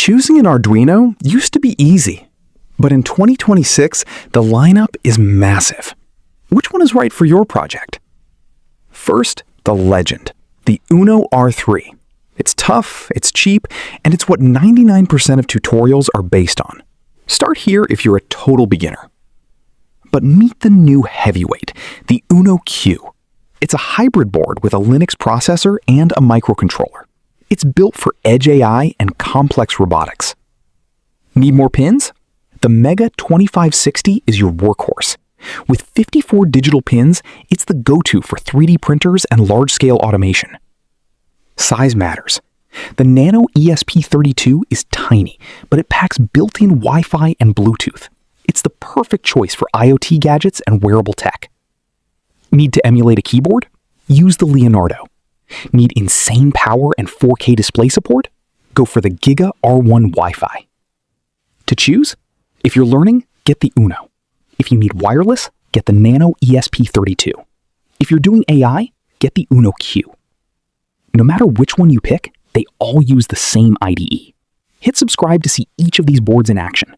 Choosing an Arduino used to be easy, but in 2026, the lineup is massive. Which one is right for your project? First, the legend, the Uno R3. It's tough, it's cheap, and it's what 99% of tutorials are based on. Start here if you're a total beginner. But meet the new heavyweight, the Uno Q. It's a hybrid board with a Linux processor and a microcontroller. It's built for edge AI and complex robotics. Need more pins? The Mega 2560 is your workhorse. With 54 digital pins, it's the go-to for 3D printers and large-scale automation. Size matters. The Nano ESP32 is tiny, but it packs built-in Wi-Fi and Bluetooth. It's the perfect choice for IoT gadgets and wearable tech. Need to emulate a keyboard? Use the Leonardo. Need insane power and 4K display support? Go for the GIGA R1 Wi-Fi. To choose? If you're learning, get the Uno. If you need wireless, get the Nano ESP32. If you're doing AI, get the Uno Q. No matter which one you pick, they all use the same IDE. Hit subscribe to see each of these boards in action.